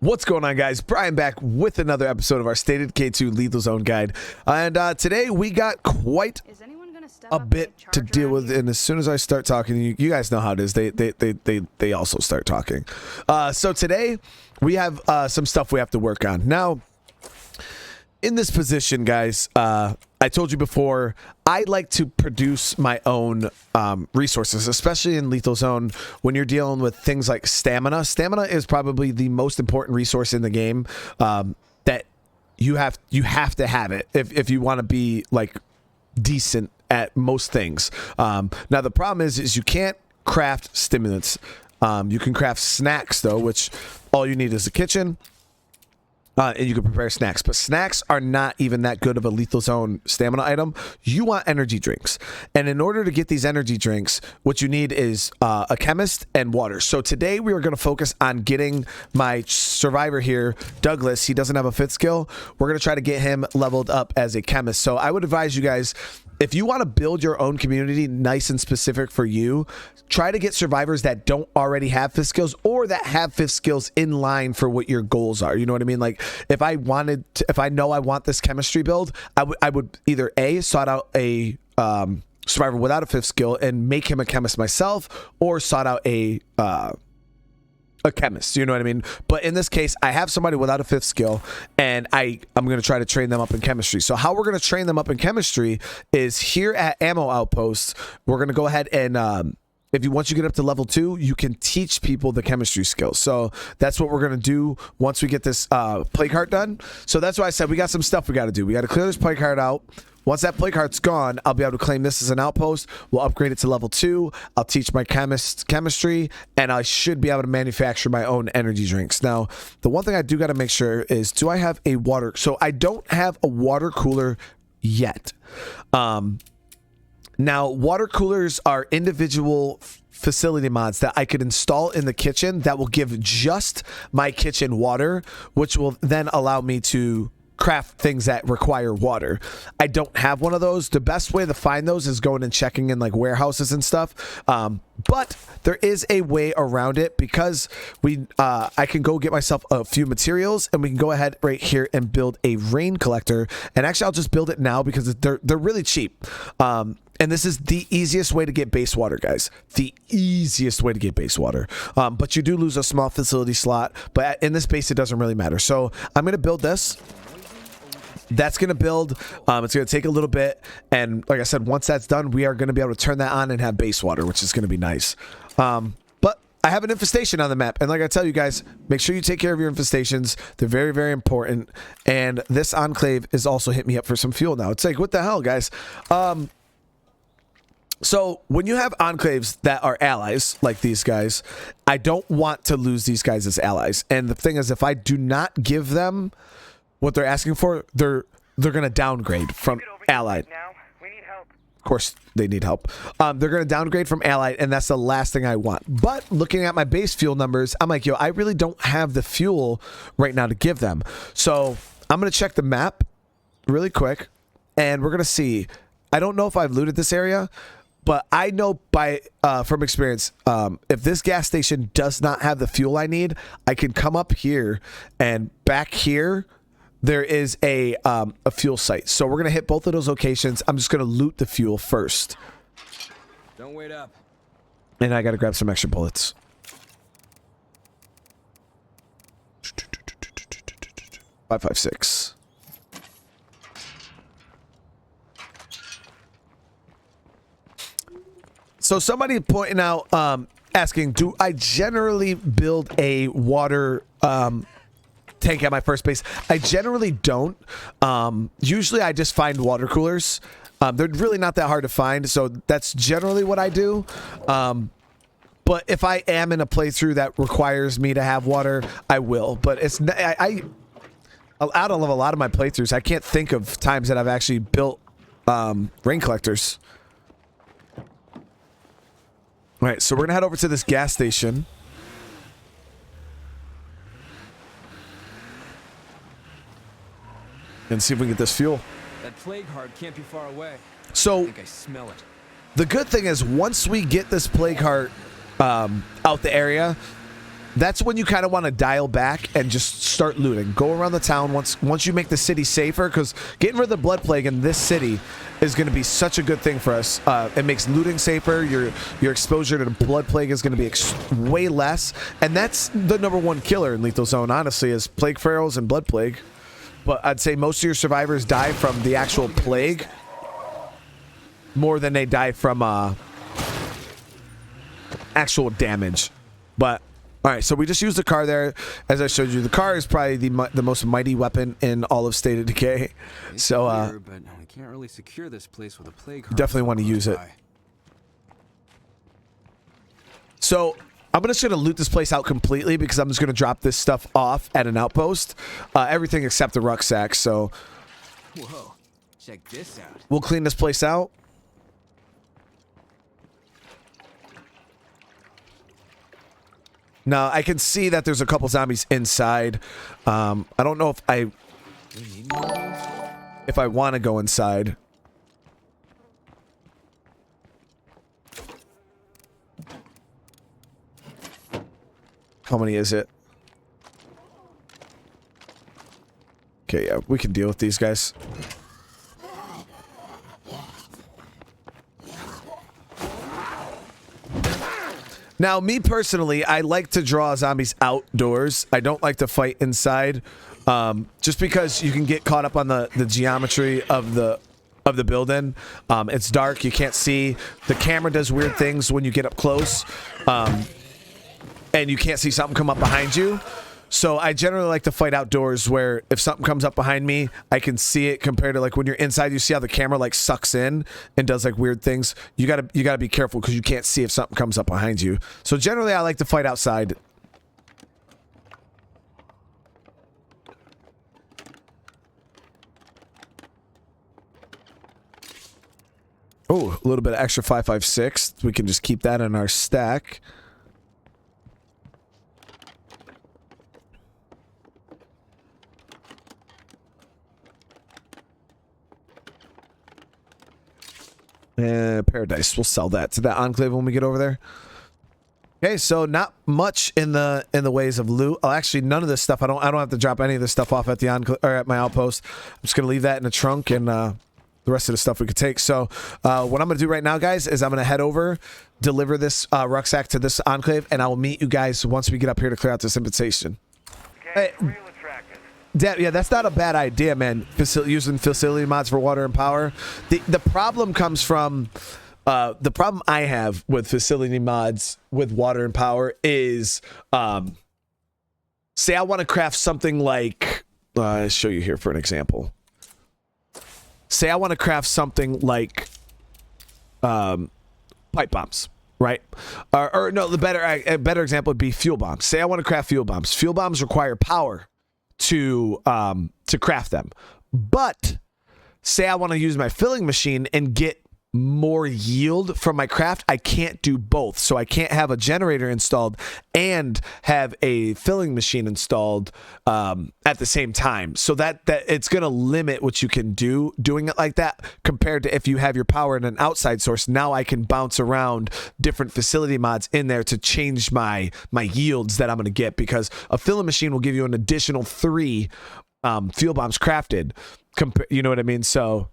What's going on, guys? Brian back with another episode of our Stated K2 Lethal Zone Guide. And today we got quite a bit to deal with. And as soon as I start talking, you guys know how it is. They also start talking. So today we have some stuff we have to work on. Now, in this position, guys, I told you before, I like to produce my own resources, especially in Lethal Zone when you're dealing with things like stamina. Stamina is probably the most important resource in the game that you have to have it if you want to be like decent at most things. Now the problem is you can't craft stimulants. You can craft snacks though, which all you need is a kitchen. And you can prepare snacks, but snacks are not even that good of a Lethal Zone stamina item. You want energy drinks, and in order to get these energy drinks, what you need is a chemist and water. So today we are going to focus on getting my survivor here, Douglas. He doesn't have a 5th skill. We're going to try to get him leveled up as a chemist. So I would advise you guys, if you want to build your own community nice and specific for you, try to get survivors that don't already have 5th skills or that have 5th skills in line for what your goals are. You know what I mean? Like if I know I want this chemistry build, I would either A, sought out a survivor without a 5th skill and make him a chemist myself, or sought out a chemist, you know what I mean? But in this case, I have somebody without a 5th skill, and I'm going to try to train them up in chemistry. So how we're going to train them up in chemistry is here at Ammo Outpost. We're going to go ahead and once you get up to level 2, you can teach people the chemistry skills. So that's what we're going to do once we get this plague heart done. So that's why I said we got some stuff we got to do. We got to clear this plague heart out. Once that plague heart's gone, I'll be able to claim this as an outpost. We'll upgrade it to level 2. I'll teach my chemistry, and I should be able to manufacture my own energy drinks. Now, the one thing I do got to make sure is, do I have a water? So I don't have a water cooler yet. Now, water coolers are individual facility mods that I could install in the kitchen that will give just my kitchen water, which will then allow me to craft things that require water. I don't have one of those. The best way to find those is going and checking in like warehouses and stuff. But there is a way around it, because I can go get myself a few materials, and we can go ahead right here and build a rain collector. And actually, I'll just build it now because they're really cheap. And this is the easiest way to get base water, guys. The easiest way to get base water. But you do lose a small facility slot. But in this base, it doesn't really matter. So I'm going to build this. That's going to build. It's going to take a little bit. And like I said, once that's done, we are going to be able to turn that on and have base water, which is going to be nice. But I have an infestation on the map. And like I tell you guys, make sure you take care of your infestations. They're very, very important. And this enclave is also hit me up for some fuel now. It's like, what the hell, guys? So when you have enclaves that are allies, like these guys, I don't want to lose these guys as allies. And the thing is, if I do not give them what they're asking for, they're going to downgrade from allied. We need help. Of course, they need help. They're going to downgrade from allied, and that's the last thing I want. But looking at my base fuel numbers, I'm like, yo, I really don't have the fuel right now to give them. So I'm going to check the map really quick, and we're going to see. I don't know if I've looted this area, but I know from experience, if this gas station does not have the fuel I need, I can come up here, and back here there is a fuel site. So we're gonna hit both of those locations. I'm just gonna loot the fuel first. Don't wait up. And I gotta grab some extra bullets. 5.56. So somebody pointing out, asking, do I generally build a water tank at my first base? I generally don't. Usually I just find water coolers. They're really not that hard to find, so that's generally what I do. But if I am in a playthrough that requires me to have water, I will. But it's out of a lot of my playthroughs, I can't think of times that I've actually built rain collectors. All right, so we're gonna head over to this gas station. And see if we can get this fuel. That plague heart can't be far away. So I think I smell it. The good thing is, once we get this plague heart out the area, that's when you kind of want to dial back and just start looting. Go around the town once you make the city safer, because getting rid of the blood plague in this city is going to be such a good thing for us. It makes looting safer. Your exposure to the blood plague is going to be way less, and that's the #1 killer in Lethal Zone, honestly, is plague ferals and blood plague. But I'd say most of your survivors die from the actual plague more than they die from actual damage. But all right, so we just used the car there. As I showed you, the car is probably the most mighty weapon in all of State of Decay. So but we can't really secure this place with a plague. Definitely want to use it. So I'm just going to loot this place out completely, because I'm just going to drop this stuff off at an outpost. Everything except the rucksack. So Whoa, check this out. We'll clean this place out. Now, I can see that there's a couple zombies inside. I don't know if I want to go inside. How many is it? Okay, yeah, we can deal with these guys. Now, me personally, I like to draw zombies outdoors. I don't like to fight inside, just because you can get caught up on the geometry of the building. It's dark, you can't see. The camera does weird things when you get up close, and you can't see something come up behind you. So I generally like to fight outdoors, where if something comes up behind me, I can see it, compared to like when you're inside, you see how the camera like sucks in and does like weird things. You gotta be careful, because you can't see if something comes up behind you. So generally I like to fight outside. Oh, a little bit of extra 5.56. We can just keep that in our stack. Paradise. We'll sell that to that enclave when we get over there. Okay, so not much in the ways of loot. Oh, actually, none of this stuff. I don't have to drop any of this stuff off at the enclave or at my outpost. I'm just gonna leave that in the trunk, and the rest of the stuff we could take. So what I'm gonna do right now, guys, is I'm gonna head over, deliver this rucksack to this enclave, and I will meet you guys once we get up here to clear out this infestation. Okay, Hey, yeah, that's not a bad idea, man. Using facility mods for water and power. The problem comes from the problem I have with facility mods with water and power is, say I want to craft something like, I'll show you here for an example. Say I want to craft something like pipe bombs, right? Or no, a better example would be fuel bombs. Say I want to craft fuel bombs. Fuel bombs require power to craft them. But say I want to use my filling machine and get more yield from my craft, I can't do both. So I can't have a generator installed and have a filling machine installed at the same time. So that it's going to limit what you can do doing it like that, compared to if you have your power in an outside source. Now I can bounce around different facility mods in there to change my yields that I'm going to get, because a filling machine will give you an additional 3 fuel bombs crafted. You know what I mean? So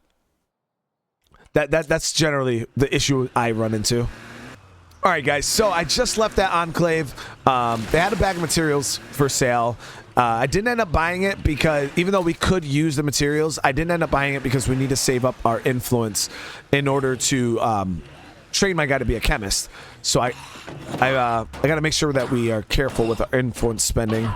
that's generally the issue I run into. All right, guys. So I just left that enclave. They had a bag of materials for sale. I didn't end up buying it, because even though we could use the materials, I didn't end up buying it because we need to save up our influence in order to train my guy to be a chemist. So I got to make sure that we are careful with our influence spending.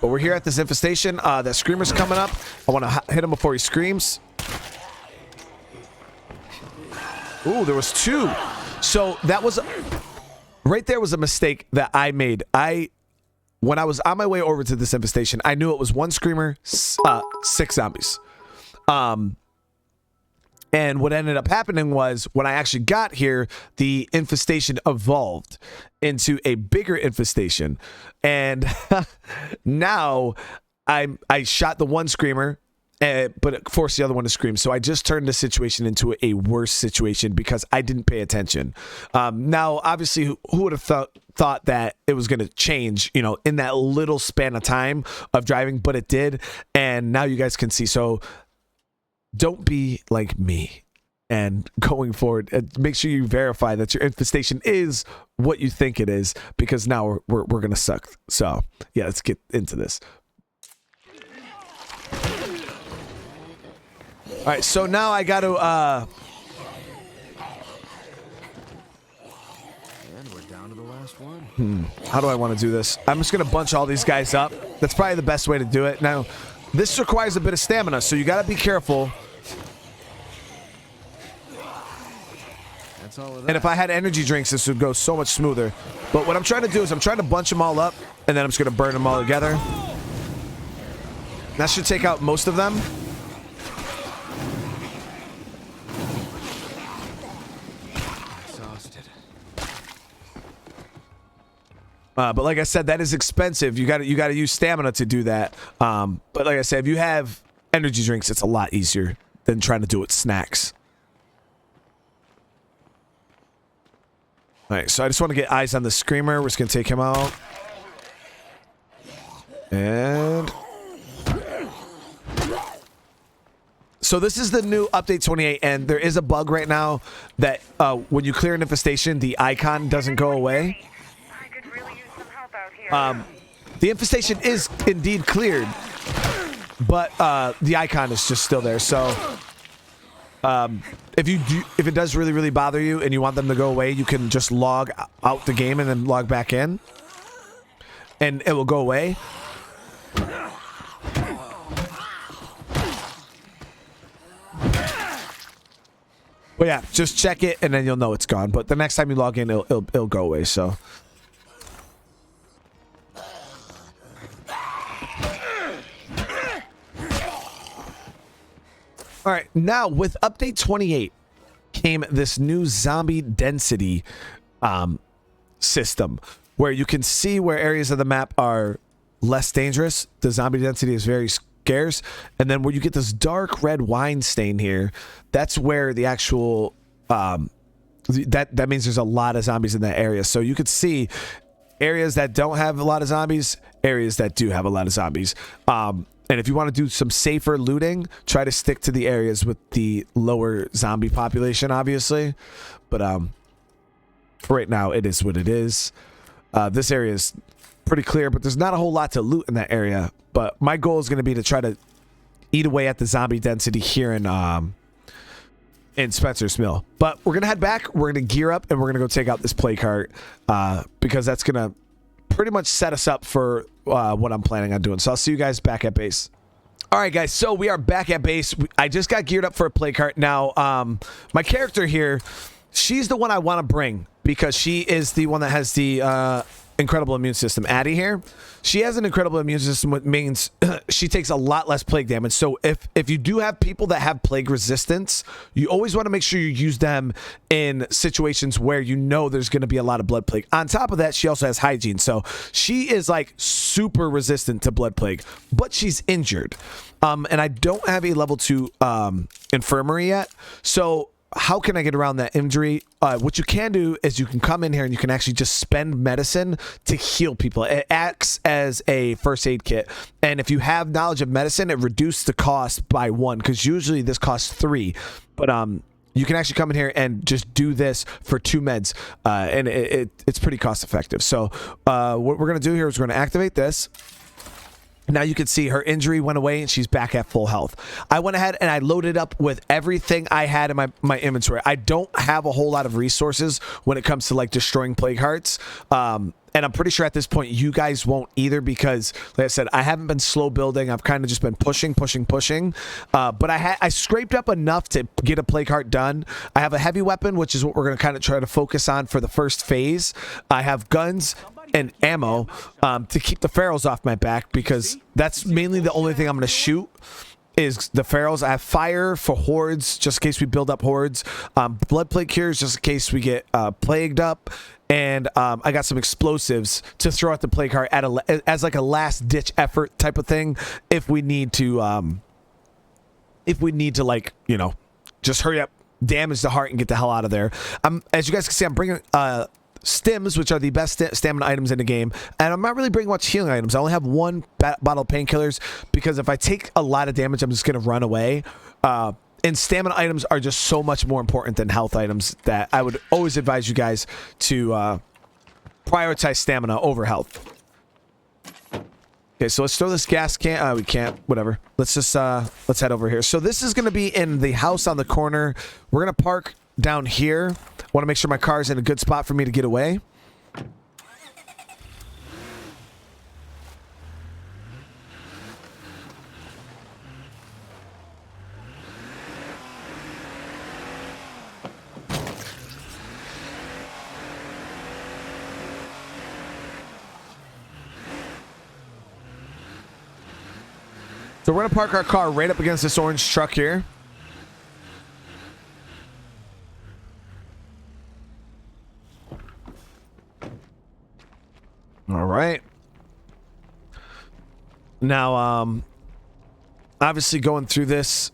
But we're here at this infestation. That screamer's coming up. I want to hit him before he screams. Ooh, there was 2. So that was right there was a mistake that I made. When I was on my way over to this infestation, I knew it was 1 screamer, 6 zombies. And what ended up happening was, when I actually got here, the infestation evolved into a bigger infestation. And now I shot the 1 screamer, but it forced the other one to scream. So I just turned the situation into a worse situation because I didn't pay attention. Now, obviously, who would have thought that it was going to change, you know, in that little span of time of driving, but it did. And now you guys can see. So don't be like me. And going forward, make sure you verify that your infestation is what you think it is, because now we're going to suck. So, yeah, let's get into this. All right, so now I got to... And we're down to the last one. How do I want to do this? I'm just going to bunch all these guys up. That's probably the best way to do it. Now, this requires a bit of stamina, so you got to be careful. That's all of that. And if I had energy drinks, this would go so much smoother. But what I'm trying to do is I'm trying to bunch them all up, and then I'm just going to burn them all together. That should take out most of them. But like I said, that is expensive. You got to use stamina to do that. But like I said, if you have energy drinks, it's a lot easier than trying to do it with snacks. All right, so I just want to get eyes on the screamer. We're just gonna take him out. And so this is the new update 28, and there is a bug right now that when you clear an infestation, the icon doesn't go away. The infestation is indeed cleared, but the icon is just still there. So if it does really bother you and you want them to go away, you can just log out the game and then log back in, and it will go away. But yeah, just check it and then you'll know it's gone. But the next time you log in, it'll go away. So. All right, now with update 28 came this new zombie density system where you can see where areas of the map are less dangerous. The zombie density is very scarce. And then where you get this dark red wine stain here, that's where the actual, that means there's a lot of zombies in that area. So you could see areas that don't have a lot of zombies, areas that do have a lot of zombies. And if you want to do some safer looting, try to stick to the areas with the lower zombie population, obviously. But for right now, it is what it is. This area is pretty clear, but there's not a whole lot to loot in that area. But my goal is going to be to try to eat away at the zombie density here in Spencer's Mill. But we're going to head back. We're going to gear up, and we're going to go take out this play cart because that's going to pretty much set us up for what I'm planning on doing. So I'll see you guys back at base. All right, guys. So we are back at base. I just got geared up for a play cart. Now, my character here, she's the one I want to bring because she is the one that has the incredible immune system. Addie here, she has an incredible immune system, which means she takes a lot less plague damage. So if you do have people that have plague resistance, you always want to make sure you use them in situations where you know there's going to be a lot of blood plague. On top of that, she also has hygiene. So she is like super resistant to blood plague, but she's injured. And I don't have a level 2 infirmary yet. So how can I get around that injury? What you can do is you can come in here and you can actually just spend medicine to heal people. It acts as a first aid kit. And if you have knowledge of medicine, it reduces the cost by 1 because usually this costs 3. But you can actually come in here and just do this for 2 meds. And it's pretty cost effective. So what we're going to do here is we're going to activate this. Now you can see her injury went away and she's back at full health. I went ahead and I loaded up with everything I had in my inventory. I don't have a whole lot of resources when it comes to like destroying plague hearts. And I'm pretty sure at this point you guys won't either because, like I said, I haven't been slow building. I've kind of just been pushing. But I scraped up enough to get a plague heart done. I have a heavy weapon, which is what we're going to kind of try to focus on for the first phase. I have guns and ammo to keep the ferals off my back because that's mainly the only thing I'm going to shoot is the ferals. I have fire for hordes just in case we build up hordes, blood plague cures just in case we get plagued up, and I got some explosives to throw at the plague heart as like a last ditch effort type of thing if we need to if we need to, like, you know, just hurry up, damage the heart, and get the hell out of there. As you guys can see, I'm bringing stims, which are the best stamina items in the game, and I'm not really bringing much healing items. I only have one bottle of painkillers, because if I take a lot of damage, I'm just going to run away. And stamina items are just so much more important than health items that I would always advise you guys to prioritize stamina over health. Okay, so let's throw this gas can. We can't. Whatever. Let's just let's head over here. So this is going to be in the house on the corner. We're going to park down here. Want to make sure my car's in a good spot for me to get away. So we're going to park our car right up against this orange truck here. All right. Now, obviously going through this,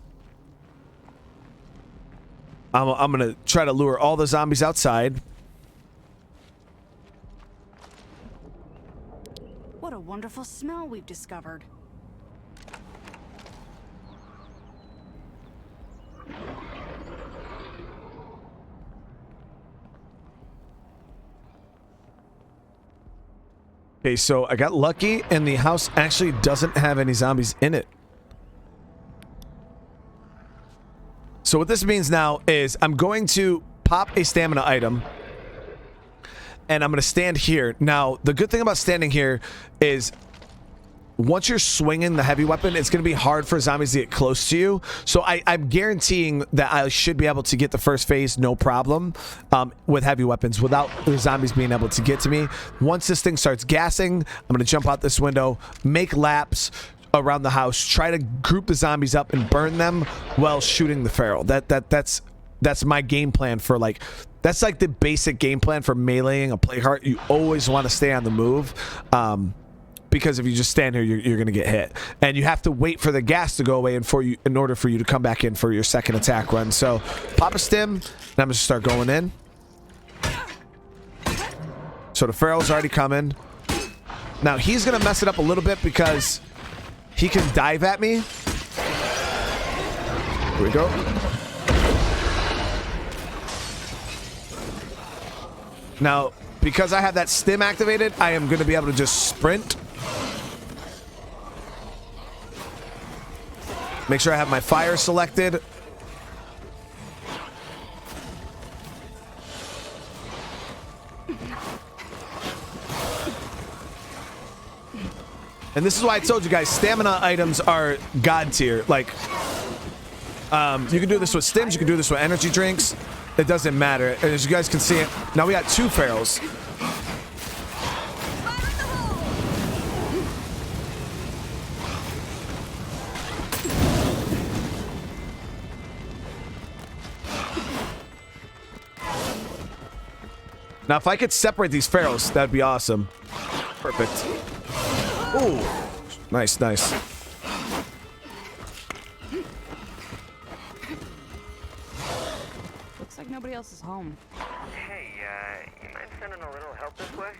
I'm going to try to lure all the zombies outside. What a wonderful smell we've discovered. Okay, so I got lucky, and the house actually doesn't have any zombies in it. So what this means now is I'm going to pop a stamina item, and I'm going to stand here. Now, the good thing about standing here is once you're swinging the heavy weapon, it's going to be hard for zombies to get close to you. So I'm guaranteeing that I should be able to get the first phase no problem with heavy weapons without the zombies being able to get to me. Once this thing starts gassing, I'm going to jump out this window, make laps around the house, try to group the zombies up and burn them while shooting the feral. That's my game plan for, like, that's like the basic game plan for meleeing a plague heart. You always want to stay on the move. Because if you just stand here, you're going to get hit. And you have to wait for the gas to go away in order for you to come back in for your second attack run. So pop a stim, and I'm going to start going in. So the feral's already coming. Now he's going to mess it up a little bit because he can dive at me. Here we go. Now, because I have that stim activated, I am going to be able to just sprint. Make sure I have my fire selected. And this is why I told you guys, stamina items are god tier. Like, you can do this with stims, you can do this with energy drinks. It doesn't matter. And as you guys can see, now we got 2 ferals. Now, if I could separate these ferals, that'd be awesome. Perfect. Ooh. Nice, nice. Looks like nobody else is home. Hey, you mind sending a little help this way?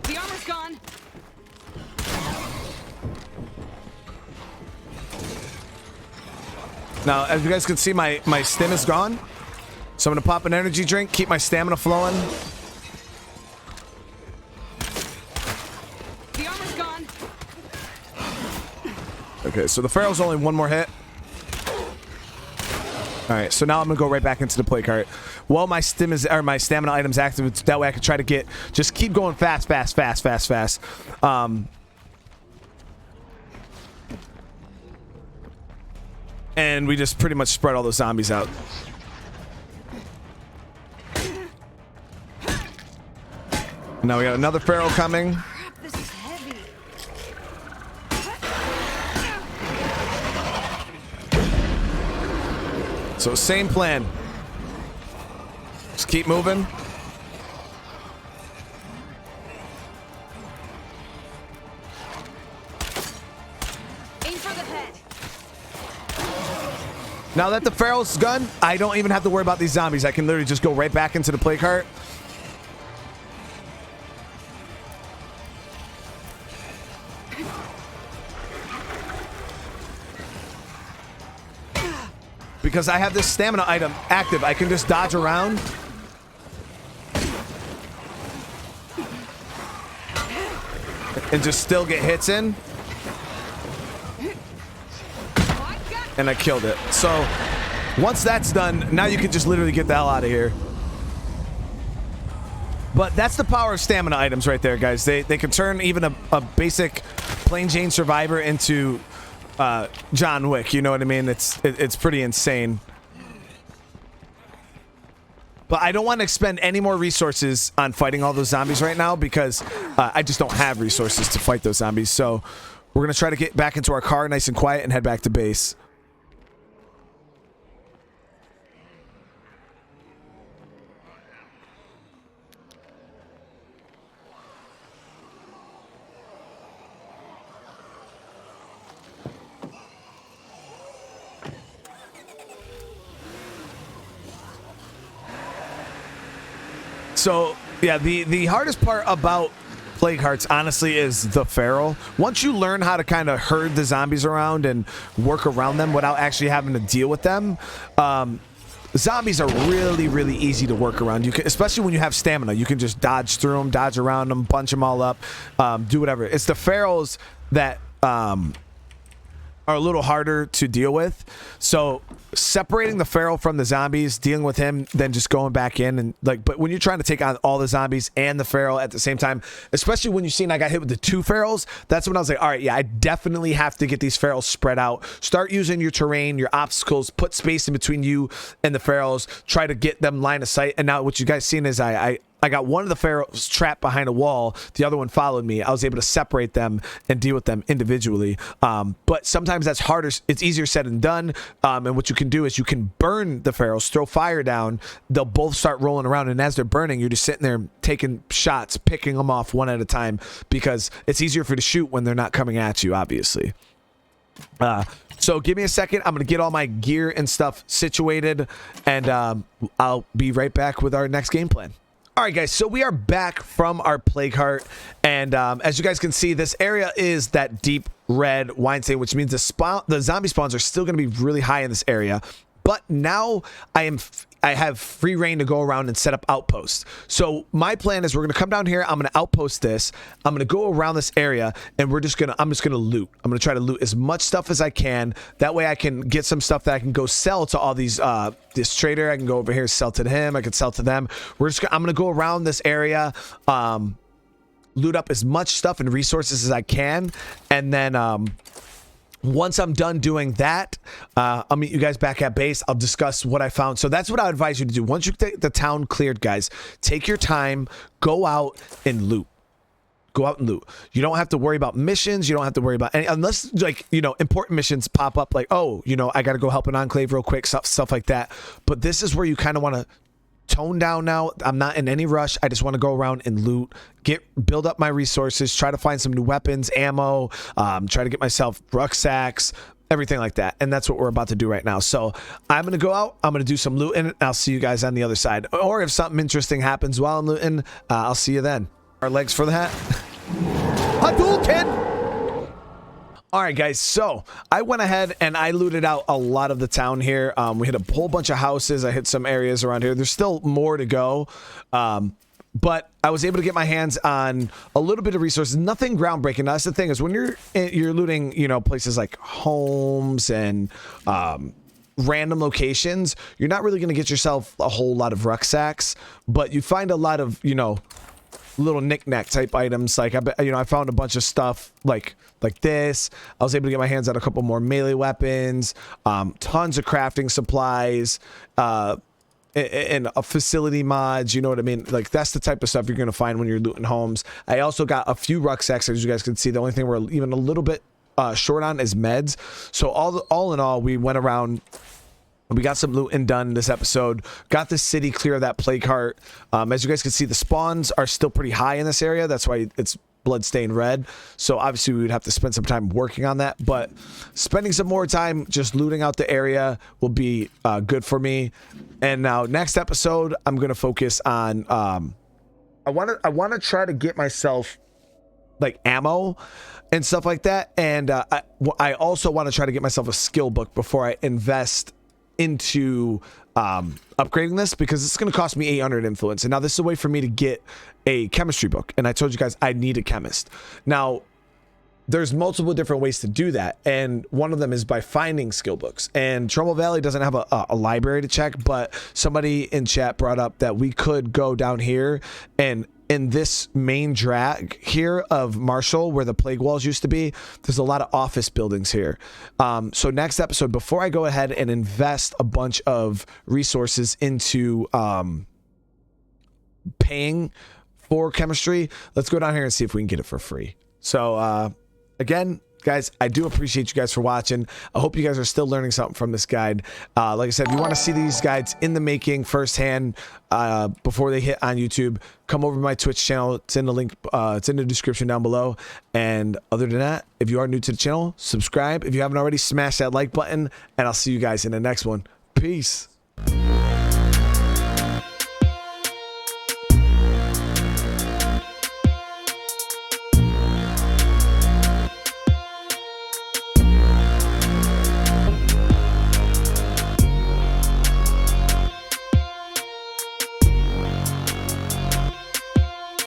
The armor's gone. Now, as you guys can see, my stim is gone. So I'm going to pop an energy drink, keep my stamina flowing. The armor's gone. Okay, so the feral's only 1 more hit. All right, so now I'm going to go right back into the play cart. While my my stamina item's active, that way I can try to just keep going fast. And we just pretty much spread all those zombies out. Now we got another feral coming. Crap, this is heavy. So same plan. Just keep moving. Aim for the head. Now that the Feral's gone, I don't even have to worry about these zombies. I can literally just go right back into the play cart. Because I have this stamina item active, I can just dodge around. And just still get hits in. And I killed it. So once that's done, now you can just literally get the hell out of here. But that's the power of stamina items right there, guys. They can turn even a basic plain Jane survivor into John Wick. You know what I mean? It's pretty insane. But I don't want to expend any more resources on fighting all those zombies right now because I just don't have resources to fight those zombies. So we're going to try to get back into our car nice and quiet and head back to base. So, yeah, the hardest part about Plague Hearts, honestly, is the Feral. Once you learn how to kind of herd the zombies around and work around them without actually having to deal with them, zombies are really, really easy to work around. You can, especially when you have stamina. You can just dodge through them, dodge around them, bunch them all up, do whatever. It's the Ferals that are a little harder to deal with. So separating the Feral from the zombies, dealing with him, then just going back in and like, but when you're trying to take on all the zombies and the Feral at the same time, especially when you've seen I got hit with the 2 Ferals, that's when I was like, all right, yeah, I definitely have to get these Ferals spread out. Start using your terrain, your obstacles, put space in between you and the Ferals, try to get them line of sight. And now what you guys seen is I got one of the Ferals trapped behind a wall. The other one followed me. I was able to separate them and deal with them individually. But sometimes that's harder. It's easier said than done. And what you can do is you can burn the Ferals, throw fire down. They'll both start rolling around. And as they're burning, you're just sitting there taking shots, picking them off one at a time because it's easier for you to shoot when they're not coming at you, obviously. So give me a second. I'm going to get all my gear and stuff situated. And I'll be right back with our next game plan. All right, guys, so we are back from our Plague Heart, and as you guys can see, this area is that deep red wine stain, which means the zombie spawns are still going to be really high in this area. But now I have free reign to go around and set up outposts. So my plan is we're going to come down here. I'm going to outpost this. I'm going to go around this area, and I'm just going to loot. I'm going to try to loot as much stuff as I can. That way I can get some stuff that I can go sell to all these this trader. I can go over here, sell to him. I can sell to them. I'm going to go around this area, loot up as much stuff and resources as I can, and then once I'm done doing that, I'll meet you guys back at base. I'll discuss what I found. So that's what I advise you to do. Once you get the town cleared, guys, take your time, go out and loot. Go out and loot. You don't have to worry about missions. You don't have to worry about any, unless, like, you know, important missions pop up like, oh, you know, I got to go help an enclave real quick, stuff like that. But this is where you kind of want to tone down now. I'm not in any rush. I just want to go around and loot, build up my resources, try to find some new weapons, ammo, try to get myself rucksacks, everything like that. And that's what we're about to do right now. So I'm going to go out. I'm going to do some looting, and I'll see you guys on the other side. Or if something interesting happens while I'm looting, I'll see you then. Our legs for the hat. Hadouken! All right, guys, so I went ahead and I looted out a lot of the town here. We hit a whole bunch of houses. I hit some areas around here. There's still more to go, but I was able to get my hands on a little bit of resources. Nothing groundbreaking. That's the thing is when you're looting, you know, places like homes and random locations, you're not really going to get yourself a whole lot of rucksacks, but you find a lot of, you know, little knick-knack type items. Like I found a bunch of stuff like this. I was able to get my hands on a couple more melee weapons, tons of crafting supplies, and a facility mods. You know what I mean? Like that's the type of stuff you're gonna find when you're looting homes. I also got a few rucksacks, as you guys can see. The only thing we're even a little bit short on is meds. So all in all, we went around We got some looting done this episode. Got the city clear of that plague cart. As you guys can see, the spawns are still pretty high in this area. That's why it's bloodstained red. So obviously we would have to spend some time working on that. But spending some more time just looting out the area will be good for me. And now next episode, I'm going to focus on... I want to try to get myself like ammo and stuff like that. And I also want to try to get myself a skill book before I invest into upgrading this, because it's going to cost me 800 influence. And now this is a way for me to get a chemistry book. And I told you guys I need a chemist. Now, there's multiple different ways to do that. And one of them is by finding skill books. And Trumbull Valley doesn't have a library to check, but somebody in chat brought up that we could go down here and in this main drag here of Marshall, where the plague walls used to be, there's a lot of office buildings here. So next episode, before I go ahead and invest a bunch of resources into paying for chemistry, let's go down here and see if we can get it for free. So again, guys, I do appreciate you guys for watching. I hope you guys are still learning something from this guide. Like I said, if you want to see these guides in the making firsthand before they hit on YouTube, come over to my Twitch channel. It's in the link. It's in the description down below. And other than that, if you are new to the channel, subscribe. If you haven't already, smash that like button. And I'll see you guys in the next one. Peace.